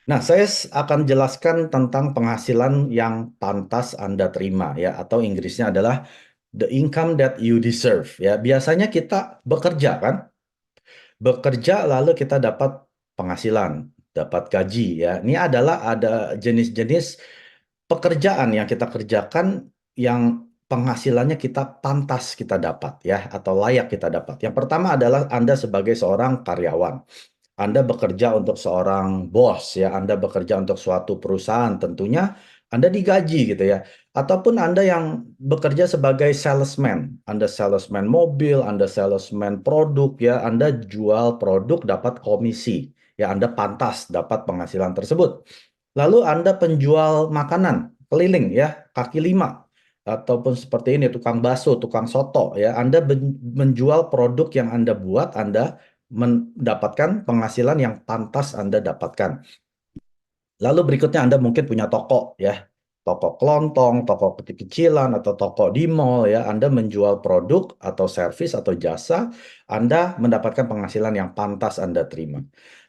Nah, saya akan jelaskan tentang penghasilan yang pantas Anda terima ya, atau Inggrisnya adalah the income that you deserve ya. Biasanya kita bekerja kan? Bekerja lalu kita dapat penghasilan, dapat gaji ya. Ini adalah ada jenis-jenis pekerjaan yang kita kerjakan yang penghasilannya kita pantas kita dapat ya, atau layak kita dapat. Yang pertama adalah Anda sebagai seorang karyawan. Anda bekerja untuk seorang bos ya, Anda bekerja untuk suatu perusahaan, tentunya Anda digaji gitu ya. Ataupun Anda yang bekerja sebagai salesman, Anda salesman mobil, Anda salesman produk ya, Anda jual produk dapat komisi. Ya, Anda pantas dapat penghasilan tersebut. Lalu Anda penjual makanan keliling ya, kaki lima ataupun seperti ini tukang bakso, tukang soto ya. Anda menjual produk yang Anda buat, Anda mendapatkan penghasilan yang pantas Anda dapatkan. Lalu berikutnya Anda mungkin punya toko ya. Toko kelontong, toko kecil-kecilan, atau toko di mall ya. Anda menjual produk atau servis atau jasa, Anda mendapatkan penghasilan yang pantas Anda terima.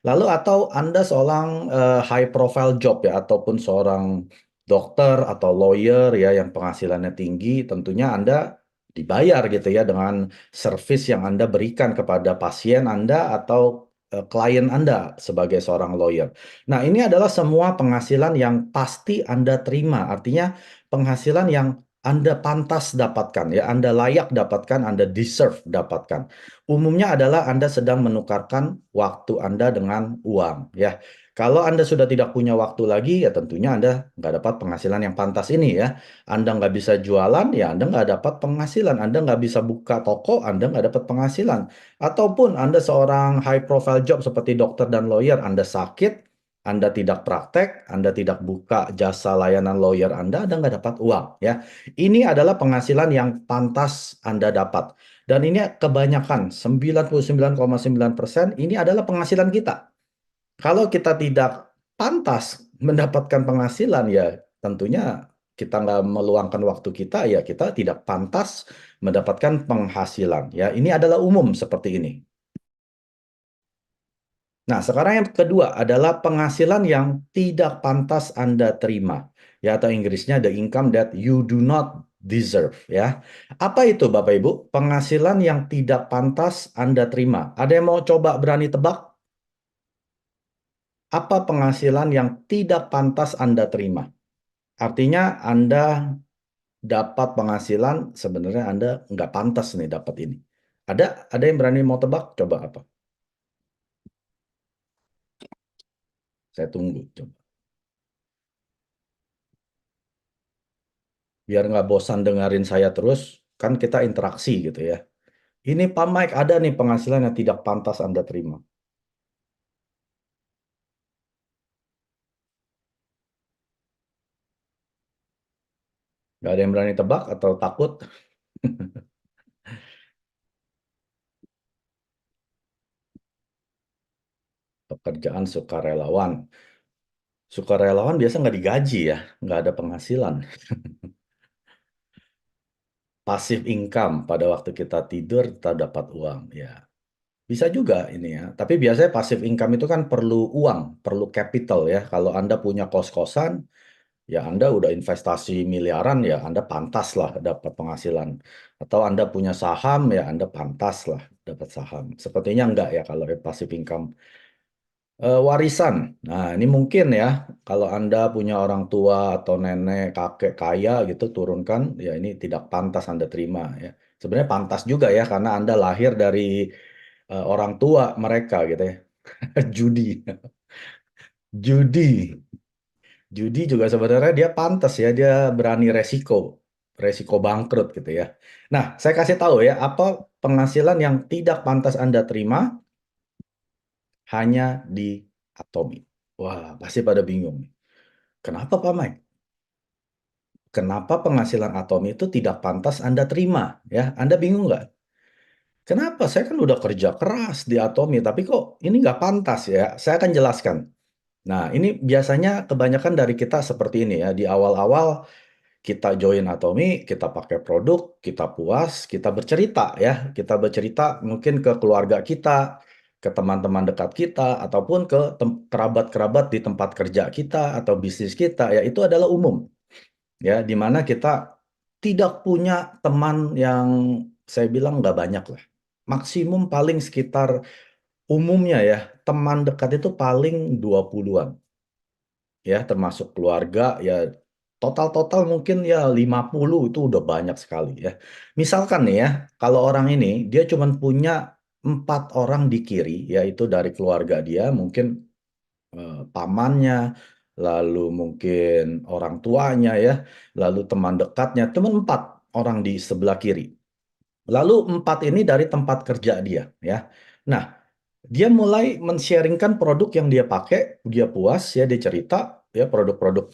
Lalu atau Anda seorang high profile job ya, ataupun seorang dokter atau lawyer ya yang penghasilannya tinggi, tentunya Anda dibayar gitu ya dengan servis yang Anda berikan kepada pasien Anda atau klien Anda sebagai seorang lawyer. Nah, ini adalah semua penghasilan yang pasti Anda terima. Artinya penghasilan yang Anda pantas dapatkan, ya, Anda layak dapatkan, Anda deserve dapatkan. Umumnya adalah Anda sedang menukarkan waktu Anda dengan uang, ya. Kalau Anda sudah tidak punya waktu lagi, ya tentunya Anda nggak dapat penghasilan yang pantas ini, ya. Anda nggak bisa jualan, ya Anda nggak dapat penghasilan. Anda nggak bisa buka toko, Anda nggak dapat penghasilan. Ataupun Anda seorang high profile job seperti dokter dan lawyer, Anda sakit, anda tidak praktek, Anda tidak buka jasa layanan lawyer Anda nggak dapat uang ya. Ini adalah penghasilan yang pantas Anda dapat. Dan ini kebanyakan 99,9% ini adalah penghasilan kita. Kalau kita tidak pantas mendapatkan penghasilan ya tentunya kita nggak meluangkan waktu kita ya kita tidak pantas mendapatkan penghasilan ya. Ini adalah umum seperti ini. Nah, sekarang yang kedua adalah penghasilan yang tidak pantas Anda terima. Ya, atau Inggrisnya the income that you do not deserve. Ya, apa itu Bapak Ibu? Penghasilan yang tidak pantas Anda terima. Ada yang mau coba berani tebak? Apa penghasilan yang tidak pantas Anda terima? Artinya Anda dapat penghasilan sebenarnya Anda nggak pantas nih dapat ini. Ada yang berani mau tebak? Coba apa? Saya tunggu. Coba. Biar nggak bosan dengerin saya terus, kan kita interaksi gitu ya. Ini Pak Mike ada nih penghasilan yang tidak pantas Anda terima. Nggak ada yang berani tebak atau takut? Pekerjaan sukarelawan. Sukarelawan biasa nggak digaji ya, nggak ada penghasilan. Passive income, pada waktu kita tidur kita dapat uang. Ya, bisa juga ini ya. Tapi biasanya passive income itu kan perlu uang, perlu capital ya. Kalau Anda punya kos-kosan, ya Anda udah investasi miliaran ya Anda pantas lah dapat penghasilan. Atau Anda punya saham ya Anda pantas lah dapat saham. Sepertinya enggak ya kalau passive income. Warisan. Nah, ini mungkin ya kalau Anda punya orang tua atau nenek, kakek kaya gitu turunkan, ya ini tidak pantas Anda terima ya. Sebenarnya pantas juga ya karena Anda lahir dari orang tua mereka gitu ya. Judi. Judi. Judi juga sebenarnya dia pantas ya, dia berani resiko, resiko bangkrut gitu ya. Nah, saya kasih tahu ya, apa penghasilan yang tidak pantas Anda terima hanya di Atomi. Wah, pasti pada bingung. Kenapa Pak Mike? Kenapa penghasilan Atomi itu tidak pantas Anda terima? Ya, Anda bingung nggak? Kenapa? Saya kan udah kerja keras di Atomi, tapi kok ini nggak pantas ya? Saya akan jelaskan. Nah, ini biasanya kebanyakan dari kita seperti ini ya. Di awal-awal kita join Atomi, kita pakai produk, kita puas, kita bercerita ya. Kita bercerita mungkin ke keluarga kita. ke teman-teman dekat kita, ataupun ke kerabat-kerabat di tempat kerja kita atau bisnis kita, ya itu adalah umum. Ya, di mana kita tidak punya teman yang saya bilang nggak banyak lah. Maksimum paling sekitar umumnya ya, teman dekat itu paling 20-an. Ya, termasuk keluarga ya total-total mungkin ya 50 itu udah banyak sekali ya. Misalkan nih ya, kalau orang ini dia cuma punya 4 orang di kiri, yaitu dari keluarga dia, mungkin pamannya, lalu mungkin orang tuanya ya, lalu teman dekatnya, cuma 4 orang di sebelah kiri. Lalu 4 ini dari tempat kerja dia ya. Nah, dia mulai men-sharingkan produk yang dia pakai, dia puas ya, dia cerita ya produk-produk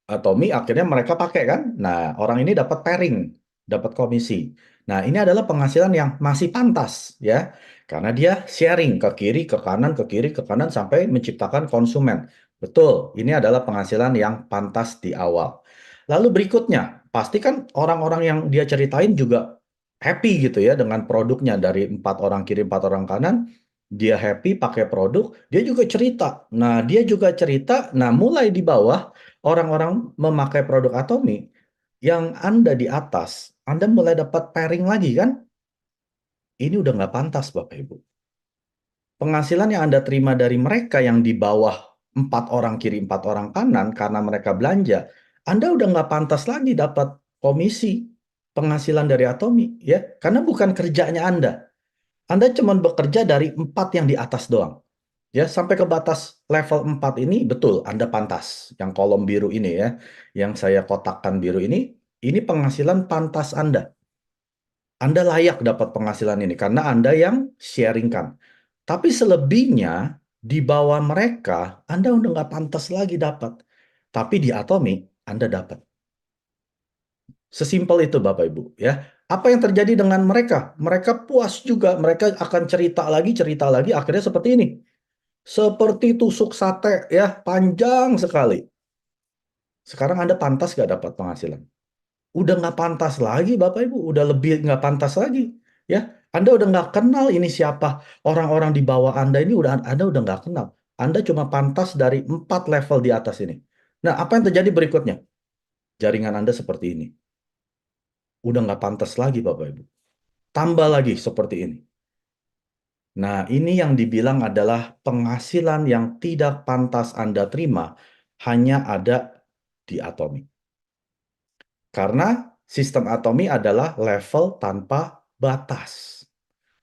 Atomi akhirnya mereka pakai kan. Nah, orang ini dapat pairing, dapat komisi. Nah, ini adalah penghasilan yang masih pantas ya. Karena dia sharing ke kiri, ke kanan, ke kiri, ke kanan sampai menciptakan konsumen. Betul, ini adalah penghasilan yang pantas di awal. Lalu berikutnya, pasti kan orang-orang yang dia ceritain juga happy gitu ya dengan produknya dari 4 orang kiri, 4 orang kanan. Dia happy pakai produk, dia juga cerita. Nah, dia juga cerita, nah mulai di bawah orang-orang memakai produk Atomi, yang Anda di atas, Anda mulai dapat pairing lagi kan? Ini udah nggak pantas Bapak Ibu. Penghasilan yang Anda terima dari mereka yang di bawah 4 orang kiri, 4 orang kanan karena mereka belanja, Anda udah nggak pantas lagi dapat komisi penghasilan dari Atomi, ya, karena bukan kerjanya Anda. Anda cuma bekerja dari 4 yang di atas doang. Ya, sampai ke batas level 4 ini betul Anda pantas. Yang kolom biru ini ya, yang saya kotakkan biru ini penghasilan pantas Anda. Anda layak dapat penghasilan ini karena Anda yang sharingkan. Tapi selebihnya di bawah mereka, Anda udah nggak pantas lagi dapat. Tapi di Atomi, Anda dapat. Sesimpel itu Bapak Ibu ya. Apa yang terjadi dengan mereka? Mereka puas juga, mereka akan cerita lagi, akhirnya seperti ini. Seperti tusuk sate ya, panjang sekali. Sekarang Anda pantas nggak dapat penghasilan? Udah nggak pantas lagi Bapak Ibu, udah lebih nggak pantas lagi. Ya, Anda udah nggak kenal ini siapa. Orang-orang di bawah Anda ini Anda udah nggak kenal. Anda cuma pantas dari 4 level di atas ini. Nah, apa yang terjadi berikutnya? Jaringan Anda seperti ini. Udah nggak pantas lagi Bapak Ibu. Tambah lagi seperti ini. Nah, ini yang dibilang adalah penghasilan yang tidak pantas Anda terima hanya ada di Atomi. Karena sistem Atomi adalah level tanpa batas.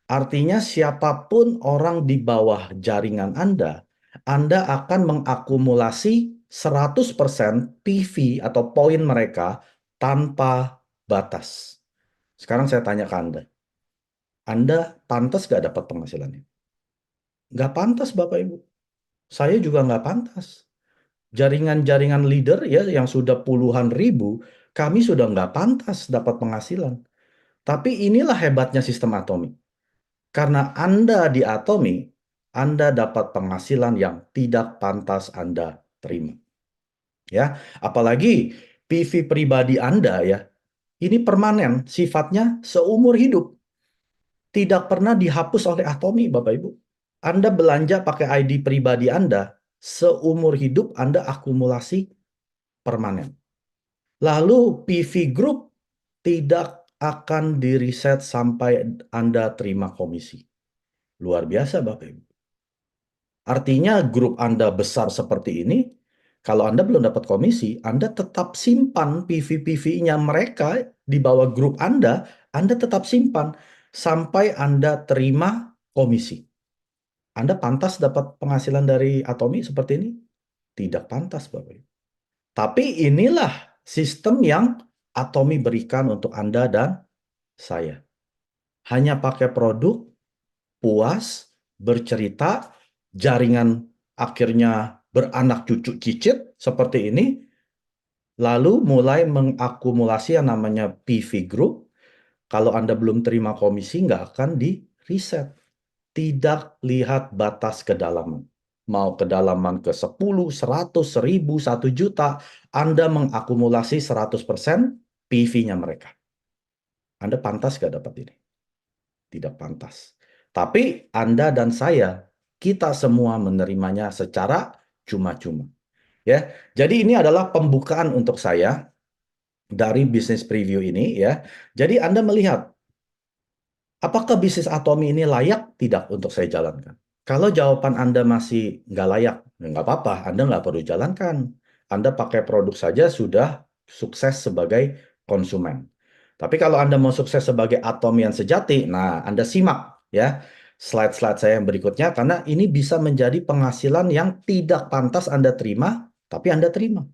Artinya siapapun orang di bawah jaringan Anda akan mengakumulasi 100% PV atau poin mereka tanpa batas. Sekarang saya tanya ke Anda pantas gak dapat penghasilannya? Nggak pantas Bapak Ibu. Saya juga nggak pantas. Jaringan-jaringan leader ya yang sudah puluhan ribu, kami sudah nggak pantas dapat penghasilan. Tapi inilah hebatnya sistem Atomi. Karena Anda di Atomi, Anda dapat penghasilan yang tidak pantas Anda terima. Ya, apalagi PV pribadi Anda ya, ini permanen, sifatnya seumur hidup. Tidak pernah dihapus oleh Atomi, Bapak Ibu. Anda belanja pakai ID pribadi Anda, seumur hidup Anda akumulasi permanen. Lalu PV Group tidak akan diriset sampai Anda terima komisi. Luar biasa Bapak Ibu. Artinya grup Anda besar seperti ini, kalau Anda belum dapat komisi, Anda tetap simpan PV-PV-nya mereka di bawah grup Anda tetap simpan sampai Anda terima komisi. Anda pantas dapat penghasilan dari Atomi seperti ini? Tidak pantas, Bapak Ibu. Tapi inilah sistem yang Atomi berikan untuk Anda dan saya. Hanya pakai produk, puas, bercerita, jaringan akhirnya beranak cucu cicit seperti ini, lalu mulai mengakumulasi yang namanya PV Group. Kalau Anda belum terima komisi, nggak akan di-reset. Tidak lihat batas kedalaman. Mau kedalaman ke 10, 100, 1000, 1 juta, Anda mengakumulasi 100% PV-nya mereka. Anda pantas nggak dapat ini? Tidak pantas. Tapi Anda dan saya, kita semua menerimanya secara cuma-cuma. Ya, jadi ini adalah pembukaan untuk saya dari bisnis preview ini ya. Jadi Anda melihat apakah bisnis Atomi ini layak tidak untuk saya jalankan? Kalau jawaban Anda masih nggak layak, ya nggak apa-apa, Anda nggak perlu jalankan. Anda pakai produk saja sudah sukses sebagai konsumen. Tapi kalau Anda mau sukses sebagai Atomi yang sejati, nah Anda simak ya slide-slide saya yang berikutnya, karena ini bisa menjadi penghasilan yang tidak pantas Anda terima, tapi Anda terima.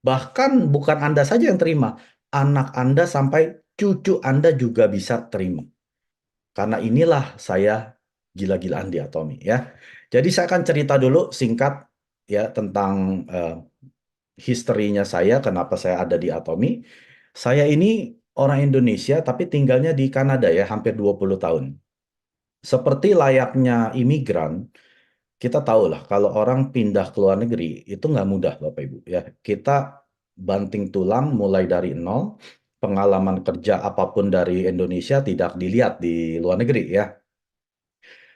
Bahkan bukan Anda saja yang terima, anak Anda sampai cucu Anda juga bisa terima. Karena inilah saya gila-gilaan di Atomi ya. Jadi saya akan cerita dulu singkat ya tentang historinya saya, kenapa saya ada di Atomi. Saya ini orang Indonesia tapi tinggalnya di Kanada ya, hampir 20 tahun. Seperti layaknya imigran, kita tahu lah kalau orang pindah ke luar negeri itu nggak mudah Bapak Ibu ya. Kita banting tulang mulai dari nol, pengalaman kerja apapun dari Indonesia tidak dilihat di luar negeri ya.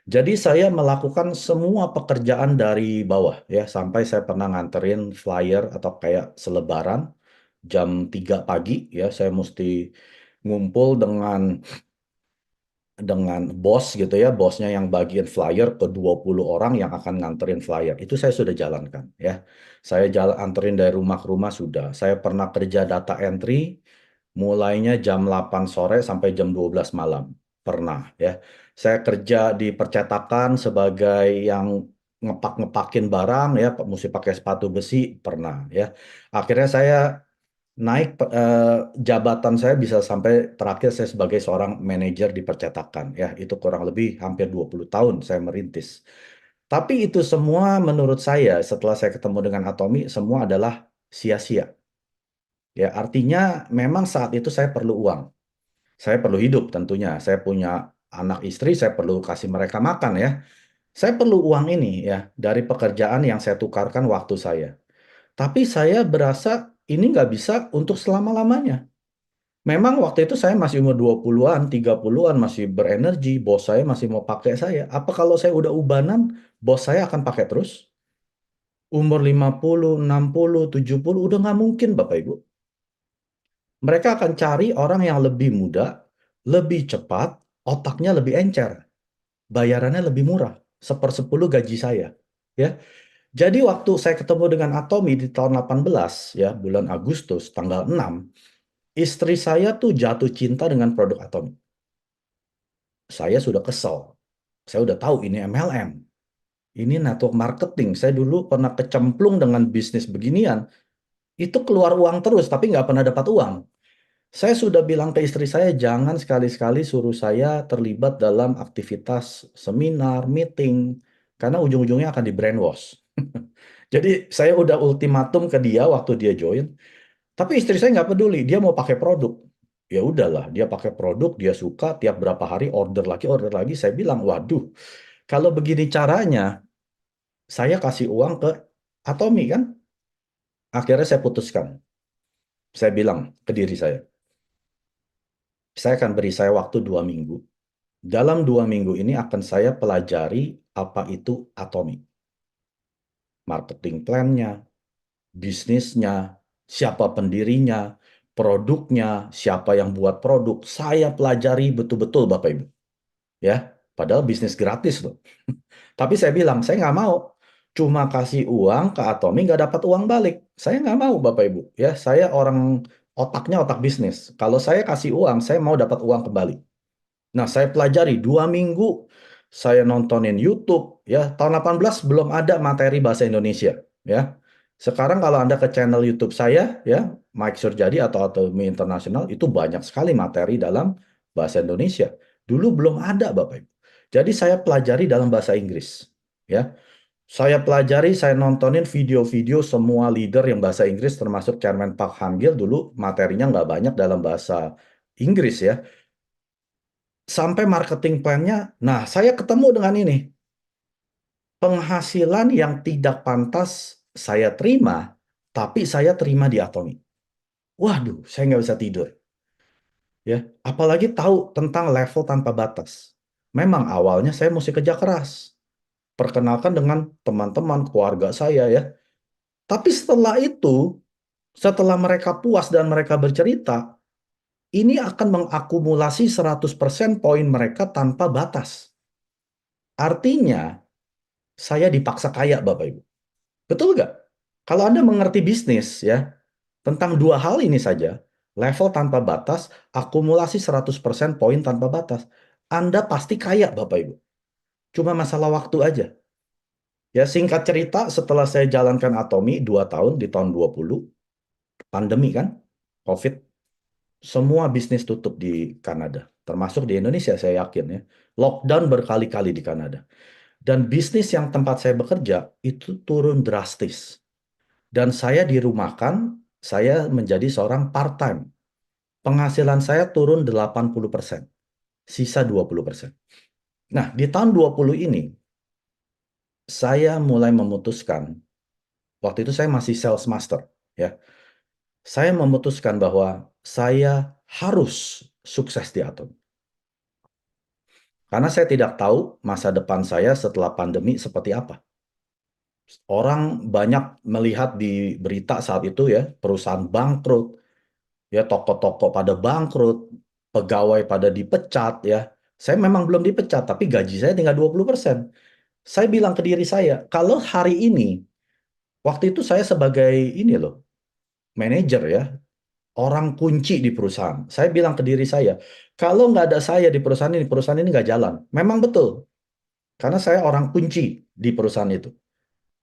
Jadi saya melakukan semua pekerjaan dari bawah ya, sampai saya pernah nganterin flyer atau kayak selebaran jam 3 pagi ya, saya mesti ngumpul dengan bos gitu ya, bosnya yang bagian flyer ke 20 orang yang akan nganterin flyer. Itu saya sudah jalankan ya. Saya jalan anterin dari rumah ke rumah sudah. Saya pernah kerja data entry mulainya jam 8 sore sampai jam 12 malam. Pernah ya. Saya kerja di percetakan sebagai yang ngepak-ngepakin barang ya, mesti pakai sepatu besi, pernah ya. Akhirnya saya naik jabatan saya bisa sampai terakhir saya sebagai seorang manajer di percetakan ya, itu kurang lebih hampir 20 tahun saya merintis. Tapi itu semua menurut saya setelah saya ketemu dengan Atomi semua adalah sia-sia. Ya, artinya memang saat itu saya perlu uang. Saya perlu hidup tentunya. Saya punya anak istri, saya perlu kasih mereka makan ya. Saya perlu uang ini ya dari pekerjaan yang saya tukarkan waktu saya. Tapi saya berasa ini nggak bisa untuk selama-lamanya. Memang waktu itu saya masih umur 20-an, 30-an, masih berenergi, bos saya masih mau pakai saya. Apa kalau saya udah ubanan, bos saya akan pakai terus? Umur 50, 60, 70, udah nggak mungkin Bapak Ibu. Mereka akan cari orang yang lebih muda, lebih cepat, otaknya lebih encer, bayarannya lebih murah, sepersepuluh gaji saya. Ya, jadi waktu saya ketemu dengan Atomi di tahun 18, ya, bulan Agustus, tanggal 6, istri saya tuh jatuh cinta dengan produk Atomi. Saya sudah kesel. Saya udah tahu ini MLM. Ini network marketing. Saya dulu pernah kecemplung dengan bisnis beginian. Itu keluar uang terus, tapi nggak pernah dapat uang. Saya sudah bilang ke istri saya, jangan sekali-sekali suruh saya terlibat dalam aktivitas seminar, meeting, karena ujung-ujungnya akan di brainwash. Jadi saya udah ultimatum ke dia waktu dia join, tapi istri saya nggak peduli, dia mau pakai produk. Ya udahlah, dia pakai produk, dia suka, tiap berapa hari order lagi, order lagi. Saya bilang, waduh, kalau begini caranya, saya kasih uang ke Atomi kan? Akhirnya saya putuskan. Saya bilang ke diri saya akan beri saya waktu 2 minggu. Dalam 2 minggu ini akan saya pelajari apa itu Atomi. Marketing plan-nya, bisnisnya, siapa pendirinya, produknya, siapa yang buat produk. Saya pelajari betul-betul Bapak Ibu. Ya, padahal bisnis gratis loh. Tapi saya bilang, saya nggak mau. Cuma kasih uang ke Atomi, nggak dapat uang balik. Saya nggak mau, Bapak Ibu. Ya, saya orang otaknya otak bisnis. Kalau saya kasih uang, saya mau dapat uang kembali. Nah, saya pelajari 2 minggu. Saya nontonin YouTube. Ya, tahun 18 belum ada materi bahasa Indonesia. Ya, sekarang kalau Anda ke channel YouTube saya, ya, Mike Surjadi atau Atomi Internasional, itu banyak sekali materi dalam bahasa Indonesia. Dulu belum ada, Bapak Ibu. Jadi saya pelajari dalam bahasa Inggris. Ya, saya pelajari, saya nontonin video-video semua leader yang bahasa Inggris, termasuk Chairman Park Han-gil dulu materinya nggak banyak dalam bahasa Inggris ya. Sampai marketing plan-nya, nah saya ketemu dengan ini. Penghasilan yang tidak pantas saya terima, tapi saya terima di Atomi. Waduh, saya nggak bisa tidur. Ya, apalagi tahu tentang level tanpa batas. Memang awalnya saya mesti kerja keras. Perkenalkan dengan teman-teman, keluarga saya ya. Tapi setelah itu, setelah mereka puas dan mereka bercerita, ini akan mengakumulasi 100% poin mereka tanpa batas. Artinya, saya dipaksa kaya, Bapak Ibu. Betul nggak? Kalau Anda mengerti bisnis, ya, tentang dua hal ini saja, level tanpa batas, akumulasi 100% poin tanpa batas, Anda pasti kaya, Bapak Ibu. Cuma masalah waktu aja. Ya, singkat cerita, setelah saya jalankan Atomi 2 tahun, di tahun 20, pandemi kan, COVID, semua bisnis tutup di Kanada. Termasuk di Indonesia, saya yakin ya. Lockdown berkali-kali di Kanada. Dan bisnis yang tempat saya bekerja, itu turun drastis. Dan saya dirumahkan, saya menjadi seorang part-time. Penghasilan saya turun 80%, sisa 20%. Nah, di tahun 20 ini, saya mulai memutuskan, waktu itu saya masih sales master, ya. Saya memutuskan bahwa saya harus sukses di Atom. Karena saya tidak tahu masa depan saya setelah pandemi seperti apa. Orang banyak melihat di berita saat itu ya, perusahaan bangkrut, ya toko-toko pada bangkrut, pegawai pada dipecat ya. Saya memang belum dipecat, tapi gaji saya tinggal 20%. Saya bilang ke diri saya, kalau hari ini, waktu itu saya sebagai ini loh, manajer ya, orang kunci di perusahaan. Saya bilang ke diri saya, kalau nggak ada saya di perusahaan ini nggak jalan. Memang betul, karena saya orang kunci di perusahaan itu.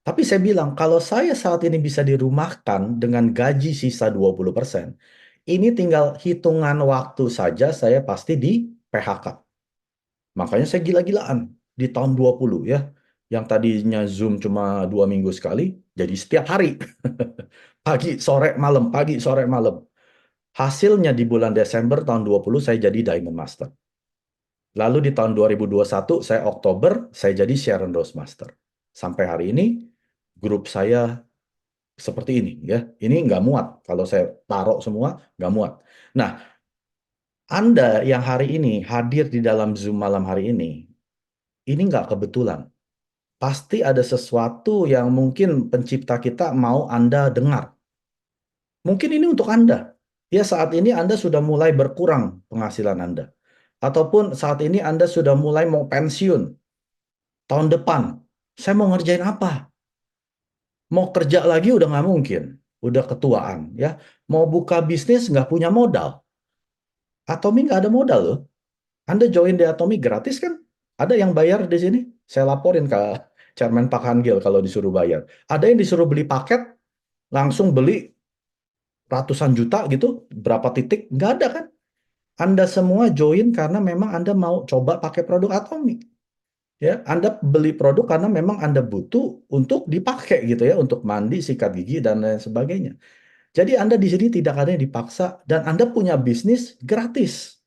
Tapi saya bilang, kalau saya saat ini bisa dirumahkan dengan gaji sisa 20%, ini tinggal hitungan waktu saja saya pasti di PHK. Makanya saya gila-gilaan di tahun 20 ya. Yang tadinya Zoom cuma 2 minggu sekali, jadi setiap hari. Pagi, sore, malam, pagi, sore, malam. Hasilnya di bulan Desember tahun 20 saya jadi Diamond Master. Lalu di tahun 2021, saya Oktober, saya jadi Sharon Rose Master. Sampai hari ini, grup saya seperti ini ya. Ini nggak muat. Kalau saya taruh semua, nggak muat. Nah, Anda yang hari ini hadir di dalam Zoom malam hari ini nggak kebetulan. Pasti ada sesuatu yang mungkin pencipta kita mau Anda dengar. Mungkin ini untuk Anda. Ya, saat ini Anda sudah mulai berkurang penghasilan Anda. Ataupun saat ini Anda sudah mulai mau pensiun. Tahun depan, saya mau ngerjain apa? Mau kerja lagi udah nggak mungkin. Udah ketuaan. Ya, mau buka bisnis nggak punya modal. Atomi nggak ada modal loh. Anda join di Atomi gratis kan? Ada yang bayar di sini? Saya laporin ke Chairman Pak Hangil kalau disuruh bayar. Ada yang disuruh beli paket, langsung beli ratusan juta gitu, berapa titik? Nggak ada kan? Anda semua join karena memang Anda mau coba pakai produk Atomi. Ya, Anda beli produk karena memang Anda butuh untuk dipakai gitu ya, untuk mandi, sikat gigi dan lain sebagainya. Jadi Anda di sini tidak ada yang dipaksa dan Anda punya bisnis gratis.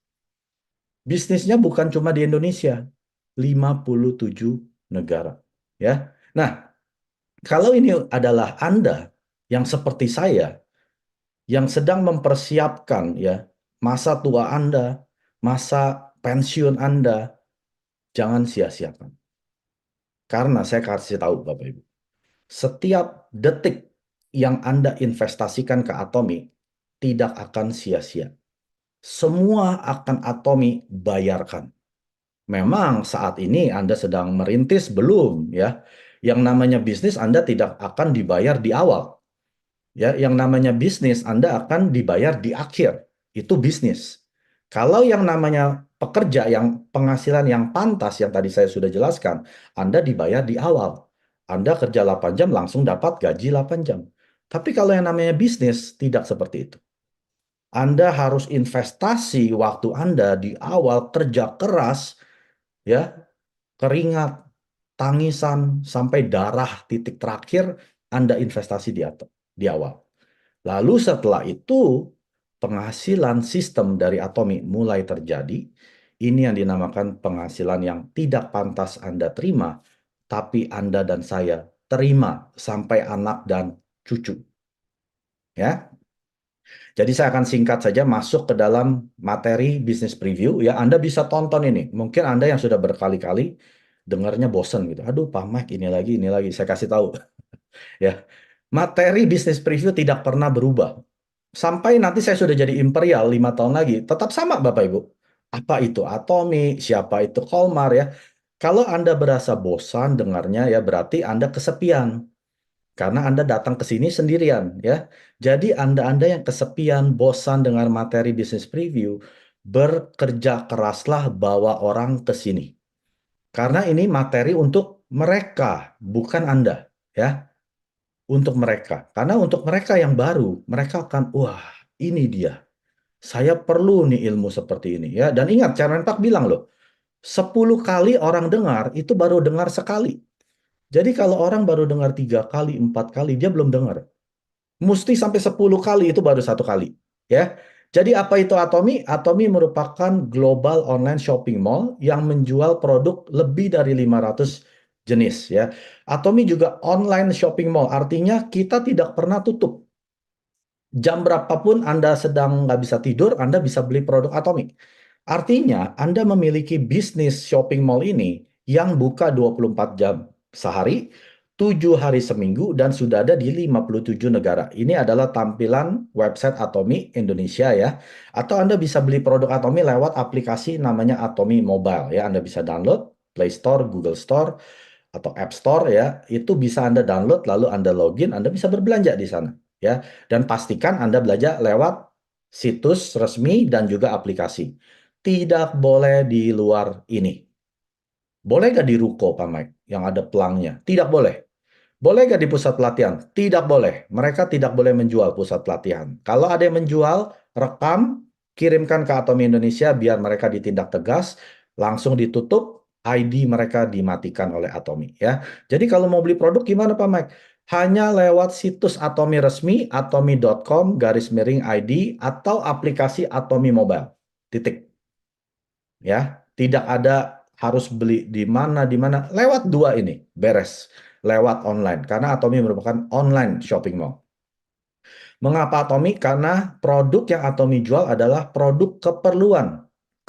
Bisnisnya bukan cuma di Indonesia, 57 negara. Ya. Nah, kalau ini adalah Anda yang seperti saya, yang sedang mempersiapkan ya masa tua Anda, masa pensiun Anda, jangan sia-siakan. Karena saya kasih tahu Bapak Ibu, setiap detik yang Anda investasikan ke Atomi tidak akan sia-sia. Semua akan Atomi bayarkan. Memang saat ini Anda sedang merintis belum ya. Yang namanya bisnis Anda tidak akan dibayar di awal. Ya, yang namanya bisnis Anda akan dibayar di akhir. Itu bisnis. Kalau yang namanya pekerja yang penghasilan yang pantas yang tadi saya sudah jelaskan, Anda dibayar di awal. Anda kerja 8 jam langsung dapat gaji 8 jam. Tapi kalau yang namanya bisnis tidak seperti itu. Anda harus investasi waktu Anda di awal kerja keras ya, keringat, tangisan sampai darah titik terakhir Anda investasi di awal. Lalu setelah itu penghasilan sistem dari Atomi mulai terjadi. Ini yang dinamakan penghasilan yang tidak pantas Anda terima, tapi Anda dan saya terima sampai anak dan cucu. Ya. Jadi saya akan singkat saja masuk ke dalam materi bisnis preview. Ya, Anda bisa tonton ini. Mungkin Anda yang sudah berkali-kali dengarnya bosen gitu. Aduh, Pak Mike, ini lagi, ini lagi. Saya kasih tahu. Ya, materi bisnis preview tidak pernah berubah. Sampai nanti saya sudah jadi Imperial 5 tahun lagi, tetap sama Bapak Ibu. Apa itu Atomi, siapa itu Kolmar ya. Kalau Anda berasa bosan dengarnya ya berarti Anda kesepian. Karena Anda datang ke sini sendirian ya. Jadi Anda-Anda yang kesepian, bosan dengan materi bisnis preview, bekerja keraslah bawa orang ke sini. Karena ini materi untuk mereka, bukan Anda ya. Untuk mereka. Karena untuk mereka yang baru, mereka akan, wah, ini dia. Saya perlu nih ilmu seperti ini ya. Dan ingat, Chairman Park bilang loh, 10 kali orang dengar itu baru dengar sekali. Jadi kalau orang baru dengar 3 kali, 4 kali, dia belum dengar. Mesti sampai 10 kali itu baru 1 kali. Ya. Jadi apa itu Atomi? Atomi merupakan global online shopping mall yang menjual produk lebih dari 500 jenis ya. Atomi juga online shopping mall, artinya kita tidak pernah tutup. Jam berapapun Anda sedang nggak bisa tidur, Anda bisa beli produk Atomi. Artinya, Anda memiliki bisnis shopping mall ini yang buka 24 jam sehari, 7 hari seminggu, dan sudah ada di 57 negara. Ini adalah tampilan website Atomi Indonesia ya. Atau Anda bisa beli produk Atomi lewat aplikasi namanya Atomi Mobile ya. Anda bisa download Play Store, Google Store, atau App Store ya. Itu bisa Anda download, lalu Anda login, Anda bisa berbelanja di sana ya. Dan pastikan Anda belanja lewat situs resmi dan juga aplikasi. Tidak boleh di luar ini. Boleh nggak di ruko, Pak Mike, yang ada pelangnya? Tidak boleh. Boleh nggak di pusat pelatihan? Tidak boleh. Mereka tidak boleh menjual pusat pelatihan. Kalau ada yang menjual, rekam, kirimkan ke Atomi Indonesia biar mereka ditindak tegas, langsung ditutup, ID mereka dimatikan oleh Atomi ya. Jadi kalau mau beli produk gimana Pak Mike? Hanya lewat situs Atomi resmi, atomi.com garis miring ID atau aplikasi Atomi Mobile. Titik. Ya, tidak ada harus beli di mana. Lewat dua ini, beres. Lewat online, karena Atomi merupakan online shopping mall. Mengapa Atomi? Karena produk yang Atomi jual adalah produk keperluan,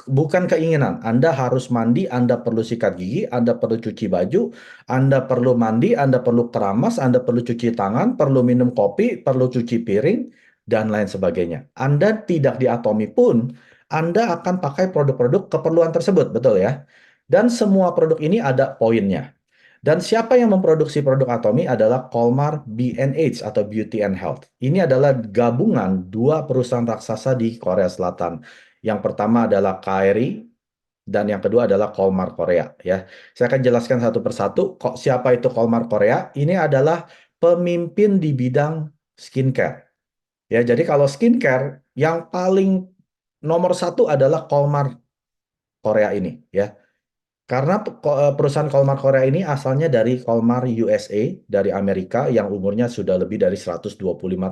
bukan keinginan. Anda harus mandi, Anda perlu sikat gigi, Anda perlu cuci baju, Anda perlu mandi, Anda perlu keramas, Anda perlu cuci tangan, perlu minum kopi, perlu cuci piring, dan lain sebagainya. Anda tidak di Atomi pun, Anda akan pakai produk-produk keperluan tersebut, betul ya? Dan semua produk ini ada poinnya. Dan siapa yang memproduksi produk Atomi adalah Colmar B&H atau Beauty and Health. Ini adalah gabungan dua perusahaan raksasa di Korea Selatan. Yang pertama adalah KRI dan yang kedua adalah Colmar Korea ya. Saya akan jelaskan satu persatu kok siapa itu Colmar Korea. Ini adalah pemimpin di bidang skincare. Ya, jadi kalau skincare yang paling nomor satu adalah Colmar Korea ini ya. Karena perusahaan Colmar Korea ini asalnya dari Colmar USA, dari Amerika yang umurnya sudah lebih dari 125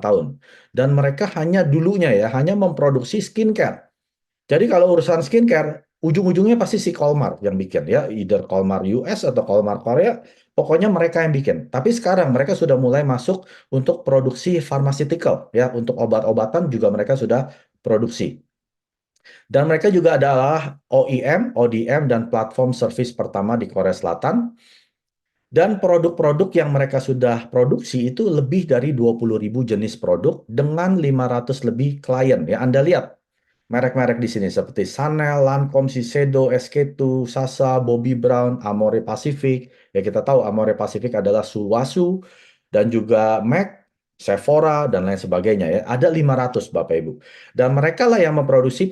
tahun. Dan mereka hanya dulunya ya, hanya memproduksi skincare. Jadi kalau urusan skincare, ujung-ujungnya pasti si Colmar yang bikin ya, either Colmar US atau Colmar Korea, pokoknya mereka yang bikin. Tapi sekarang mereka sudah mulai masuk untuk produksi pharmaceutical ya, untuk obat-obatan juga mereka sudah produksi. Dan mereka juga adalah OEM, ODM, dan platform service pertama di Korea Selatan. Dan produk-produk yang mereka sudah produksi itu lebih dari 20.000 jenis produk dengan 500 lebih klien. Ya, Anda lihat merek-merek di sini seperti Chanel, Lancome, Shiseido, SK2, Sasa, Bobbi Brown, Amore Pacific. Ya kita tahu Amore Pacific adalah Sulwhasoo dan juga MAC, Sephora dan lain sebagainya ya. Ada 500 Bapak Ibu. Dan mereka lah yang produksi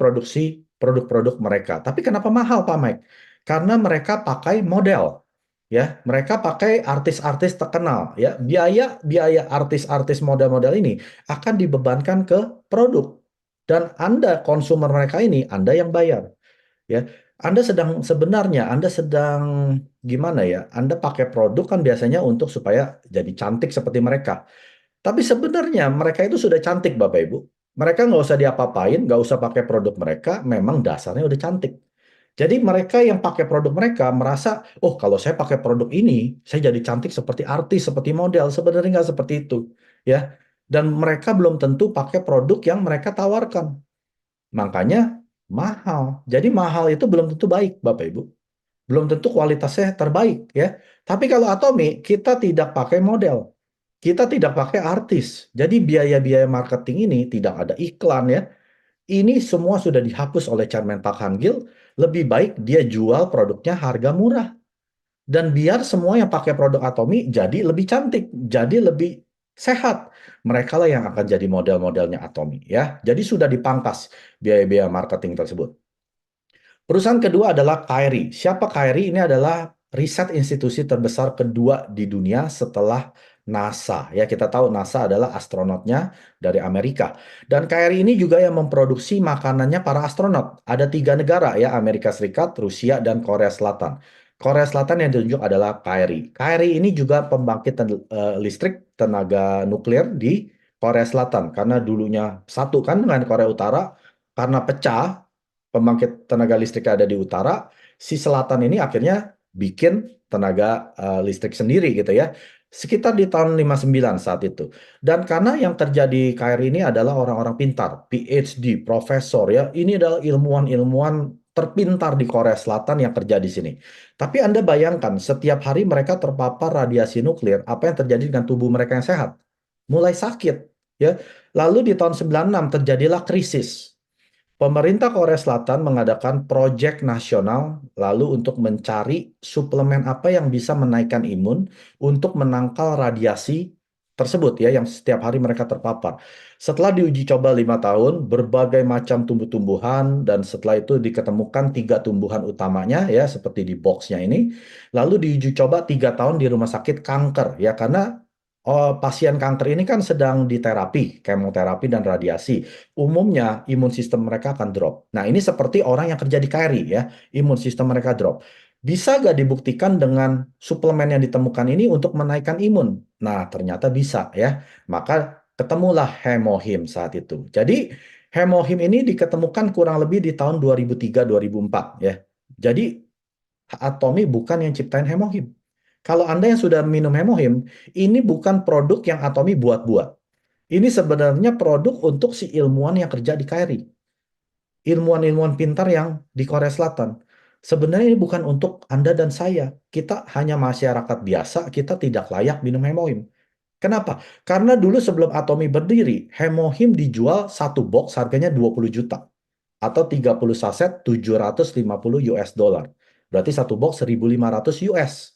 produk-produk mereka. Tapi kenapa mahal Pak Mike? Karena mereka pakai model. Ya, mereka pakai artis-artis terkenal ya. Biaya artis-artis model-model ini akan dibebankan ke produk. Dan Anda konsumer mereka ini, Anda yang bayar, ya. Anda sedang gimana ya? Anda pakai produk kan biasanya untuk supaya jadi cantik seperti mereka. Tapi sebenarnya mereka itu sudah cantik, Bapak Ibu. Mereka nggak usah diapa-apain, nggak usah pakai produk mereka, memang dasarnya udah cantik. Jadi mereka yang pakai produk mereka merasa, oh kalau saya pakai produk ini, saya jadi cantik seperti artis, seperti model. Sebenarnya nggak seperti itu, ya. Dan mereka belum tentu pakai produk yang mereka tawarkan. Makanya mahal. Jadi mahal itu belum tentu baik, Bapak Ibu. Belum tentu kualitasnya terbaik ya. Tapi kalau Atomi, kita tidak pakai model. Kita tidak pakai artis. Jadi biaya-biaya marketing ini tidak ada iklan ya. Ini semua sudah dihapus oleh Chairman Park Han-gil. Lebih baik dia jual produknya harga murah. Dan biar semua yang pakai produk Atomi jadi lebih cantik, jadi lebih sehat. Mereka lah yang akan jadi model-modelnya Atomi ya. Jadi sudah dipangkas biaya-biaya marketing tersebut. Perusahaan kedua adalah Kairi. Siapa Kairi? Ini adalah riset institusi terbesar kedua di dunia setelah NASA. Ya, kita tahu NASA adalah astronotnya dari Amerika. Dan Kairi ini juga yang memproduksi makanannya para astronot. Ada 3 negara ya, Amerika Serikat, Rusia, dan Korea Selatan. Korea Selatan yang ditunjuk adalah Kairi. Kairi ini juga pembangkit listrik tenaga nuklir di Korea Selatan. Karena dulunya satu kan dengan Korea Utara, karena pecah, pembangkit tenaga listrik ada di utara, si selatan ini akhirnya bikin tenaga listrik sendiri gitu ya. Sekitar di tahun 59 saat itu. Dan karena yang terjadi KRI ini adalah orang-orang pintar, PhD, profesor ya. Ini adalah ilmuwan-ilmuwan terpintar di Korea Selatan yang kerja di sini. Tapi Anda bayangkan, setiap hari mereka terpapar radiasi nuklir, apa yang terjadi dengan tubuh mereka yang sehat? Mulai sakit ya. Lalu di tahun 96 terjadilah krisis. Pemerintah Korea Selatan mengadakan proyek nasional lalu untuk mencari suplemen apa yang bisa menaikkan imun untuk menangkal radiasi tersebut ya yang setiap hari mereka terpapar. Setelah diuji coba 5 tahun, berbagai macam tumbuh-tumbuhan dan setelah itu diketemukan 3 tumbuhan utamanya ya seperti di boxnya ini. Lalu diuji coba 3 tahun di rumah sakit kanker ya karena pasien kanker ini kan sedang diterapi, kemoterapi dan radiasi. Umumnya imun sistem mereka akan drop. Nah, ini seperti orang yang kerja di KRI ya, imun sistem mereka drop. Bisa nggak dibuktikan dengan suplemen yang ditemukan ini untuk menaikkan imun? Nah, ternyata bisa ya. Maka ketemulah hemohim saat itu. Jadi, hemohim ini diketemukan kurang lebih di tahun 2003-2004 ya. Jadi, Atomi bukan yang ciptain hemohim. Kalau Anda yang sudah minum hemohim, ini bukan produk yang Atomi buat-buat. Ini sebenarnya produk untuk si ilmuwan yang kerja di KRI. Ilmuwan-ilmuwan pintar yang di Korea Selatan. Sebenarnya ini bukan untuk Anda dan saya. Kita hanya masyarakat biasa, kita tidak layak minum hemohim. Kenapa? Karena dulu sebelum Atomi berdiri, hemohim dijual satu box harganya 20 juta. Atau 30 saset 750 US dollar. Berarti satu box 1.500 US.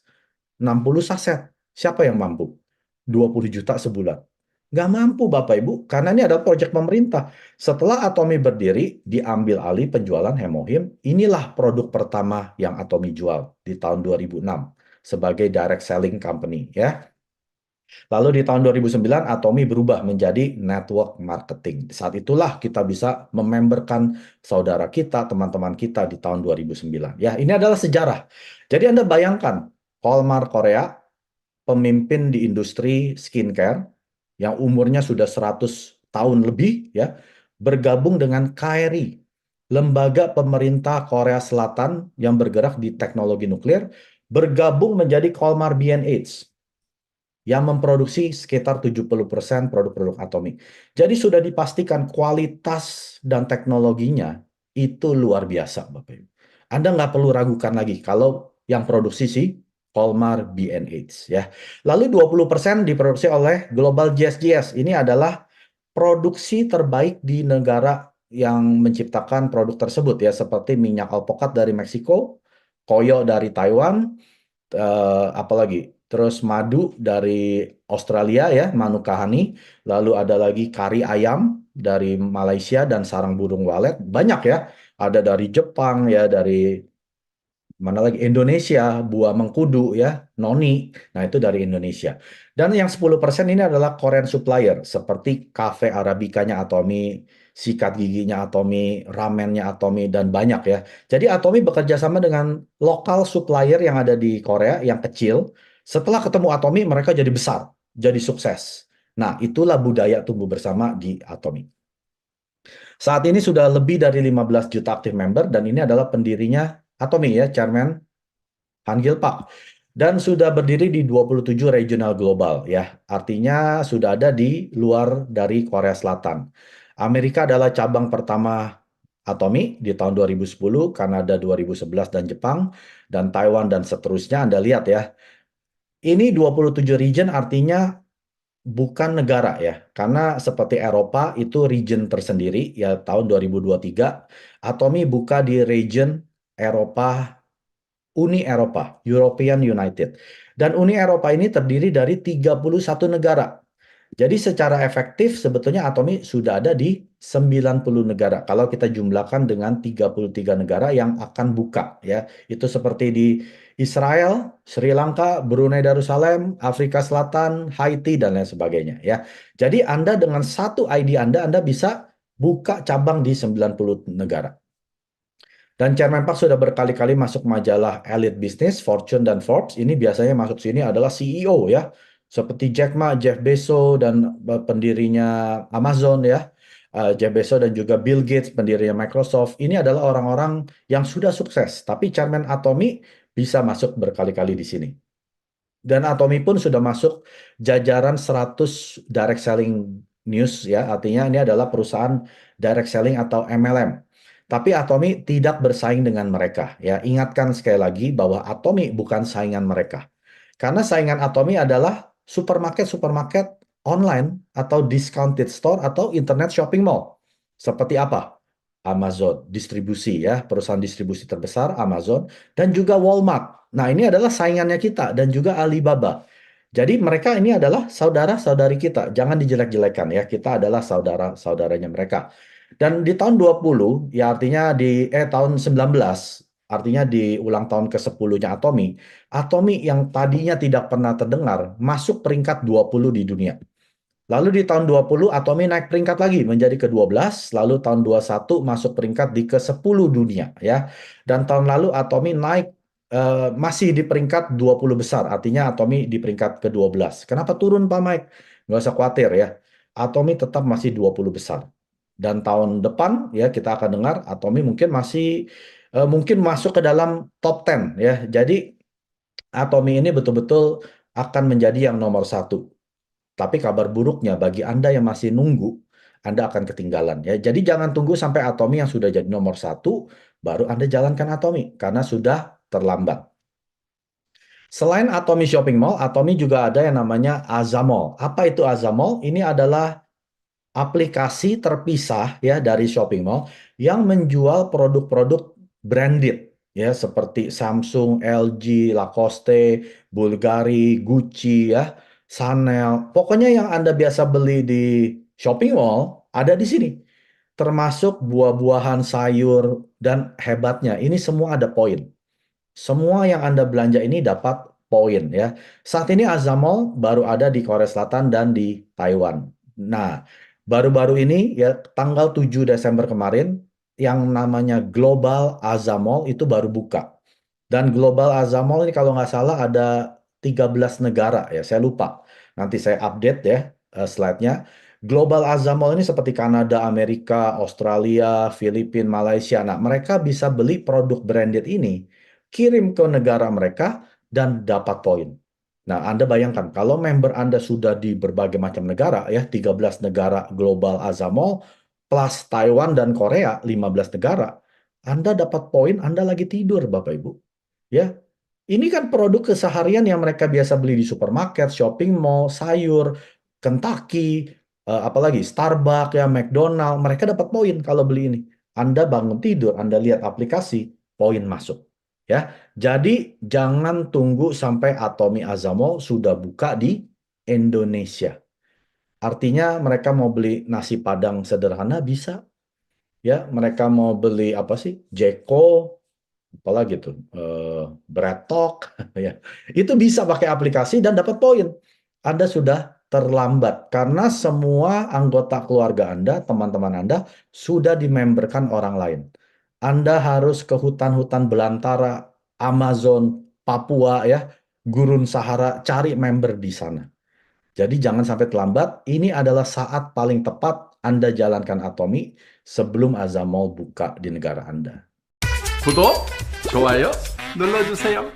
60 saset. Siapa yang mampu? 20 juta sebulan. Nggak mampu Bapak Ibu, karena ini adalah proyek pemerintah. Setelah Atomi berdiri, diambil alih penjualan hemohim, inilah produk pertama yang Atomi jual di tahun 2006 sebagai direct selling company ya. Lalu di tahun 2009 Atomi berubah menjadi network marketing. Saat itulah kita bisa mememberkan saudara kita, teman-teman kita di tahun 2009. Ya, ini adalah sejarah. Jadi Anda bayangkan, Walmart Korea, pemimpin di industri skincare yang umurnya sudah 100 tahun lebih ya, bergabung dengan KRI, lembaga pemerintah Korea Selatan yang bergerak di teknologi nuklir, bergabung menjadi Colmar B&H yang memproduksi sekitar 70% produk-produk Atomi. Jadi sudah dipastikan kualitas dan teknologinya itu luar biasa, Bapak Ibu. Anda nggak perlu ragukan lagi kalau yang produksi si Colmar B&H ya. Lalu 20% diproduksi oleh Global GSGS. Ini adalah produksi terbaik di negara yang menciptakan produk tersebut ya, seperti minyak alpukat dari Meksiko, koyo dari Taiwan, apalagi terus madu dari Australia ya, Manuka honey, lalu ada lagi kari ayam dari Malaysia dan sarang burung walet, banyak ya, ada dari Jepang ya, dari mana lagi Indonesia, buah mengkudu ya, noni. Nah, itu dari Indonesia. Dan yang 10% ini adalah Korean supplier seperti cafe Arabicanya Atomi, sikat giginya Atomi, ramennya Atomi dan banyak ya. Jadi Atomi bekerja sama dengan lokal supplier yang ada di Korea yang kecil. Setelah ketemu Atomi mereka jadi besar, jadi sukses. Nah, itulah budaya tumbuh bersama di Atomi. Saat ini sudah lebih dari 15 juta aktif member dan ini adalah pendirinya Atomi ya, Chairman Han Gil Pak. dan sudah berdiri di 27 regional global ya. Artinya sudah ada di luar dari Korea Selatan. Amerika adalah cabang pertama Atomi di tahun 2010, Kanada 2011 dan Jepang, dan Taiwan dan seterusnya. Anda lihat ya. Ini 27 region artinya bukan negara ya. Karena seperti Eropa itu region tersendiri ya tahun 2023. Atomi buka di region Eropa, Uni Eropa, European United. Dan Uni Eropa ini terdiri dari 31 negara. Jadi secara efektif sebetulnya Atomi sudah ada di 90 negara. Kalau kita jumlahkan dengan 33 negara yang akan buka ya. Itu seperti di Israel, Sri Lanka, Brunei Darussalam, Afrika Selatan, Haiti dan lain sebagainya ya. Jadi Anda dengan satu ID Anda bisa buka cabang di 90 negara. Dan Chairman Park sudah berkali-kali masuk majalah Elite Business, Fortune, dan Forbes. Ini biasanya masuk sini adalah CEO ya. Seperti Jack Ma, Jeff Bezos, dan pendirinya Amazon ya. Jeff Bezos dan juga Bill Gates, pendirinya Microsoft. Ini adalah orang-orang yang sudah sukses. Tapi Chairman Atomy bisa masuk berkali-kali di sini. Dan Atomy pun sudah masuk jajaran 100 direct selling news ya. Artinya ini adalah perusahaan direct selling atau MLM. Tapi Atomy tidak bersaing dengan mereka ya. Ingatkan sekali lagi bahwa Atomy bukan saingan mereka. Karena saingan Atomy adalah supermarket-supermarket online atau discounted store atau internet shopping mall. Seperti apa? Amazon, distribusi ya, perusahaan distribusi terbesar Amazon dan juga Walmart. Nah, ini adalah saingannya kita dan juga Alibaba. Jadi mereka ini adalah saudara-saudari kita. Jangan dijelek-jelekan ya. Kita adalah saudara-saudaranya mereka. Dan di tahun 20, ya artinya di tahun 19, artinya di ulang tahun ke-10-nya Atomy, Atomy yang tadinya tidak pernah terdengar masuk peringkat 20 di dunia. Lalu di tahun 20 Atomy naik peringkat lagi menjadi ke-12, lalu tahun 21 masuk peringkat di ke-10 dunia ya. Dan tahun lalu Atomy naik masih di peringkat 20 besar, artinya Atomy di peringkat ke-12. Kenapa turun Pak Mike? Nggak usah khawatir ya. Atomy tetap masih 20 besar. Dan tahun depan ya kita akan dengar Atomy mungkin masih mungkin masuk ke dalam top 10 ya. Jadi Atomy ini betul-betul akan menjadi yang nomor satu. Tapi kabar buruknya bagi Anda yang masih nunggu, Anda akan ketinggalan ya. Jadi jangan tunggu sampai Atomy yang sudah jadi nomor satu, baru Anda jalankan Atomy, karena sudah terlambat. Selain Atomy Shopping Mall, Atomy juga ada yang namanya Azamall. Apa itu Azamall? Ini adalah aplikasi terpisah ya dari shopping mall yang menjual produk-produk branded ya seperti Samsung, LG, Lacoste, Bulgari, Gucci ya, Chanel. Pokoknya yang Anda biasa beli di shopping mall ada di sini. Termasuk buah-buahan, sayur dan hebatnya ini semua ada poin. Semua yang Anda belanja ini dapat poin ya. Saat ini Azamall baru ada di Korea Selatan dan di Taiwan. Nah, baru-baru ini ya tanggal 7 Desember kemarin yang namanya Global Azamall itu baru buka. Dan Global Azamall ini kalau nggak salah ada 13 negara ya, saya lupa. Nanti saya update ya slide-nya. Global Azamall ini seperti Kanada, Amerika, Australia, Filipina, Malaysia. Nah, mereka bisa beli produk branded ini, kirim ke negara mereka, dan dapat poin. Nah, Anda bayangkan, kalau member Anda sudah di berbagai macam negara, ya 13 negara Global Azamall, plus Taiwan dan Korea, 15 negara, Anda dapat poin, Anda lagi tidur, Bapak Ibu. Ya, ini kan produk keseharian yang mereka biasa beli di supermarket, shopping mall, sayur, Kentucky, apalagi Starbucks ya, McDonald, mereka dapat poin kalau beli ini. Anda bangun tidur, Anda lihat aplikasi, poin masuk. Ya, jadi jangan tunggu sampai Atomy Azamall sudah buka di Indonesia. Artinya mereka mau beli nasi Padang sederhana bisa, ya. Mereka mau beli apa sih? Jeko, apalagi tuh Breadtalk ya itu bisa pakai aplikasi dan dapat poin. Anda sudah terlambat karena semua anggota keluarga Anda, teman-teman Anda sudah dimemberkan orang lain. Anda harus ke hutan-hutan belantara, Amazon, Papua ya, Gurun Sahara, cari member di sana. Jadi jangan sampai terlambat. Ini adalah saat paling tepat Anda jalankan Atomy sebelum Azamall buka di negara Anda. 구독, 좋아요 눌러주세요.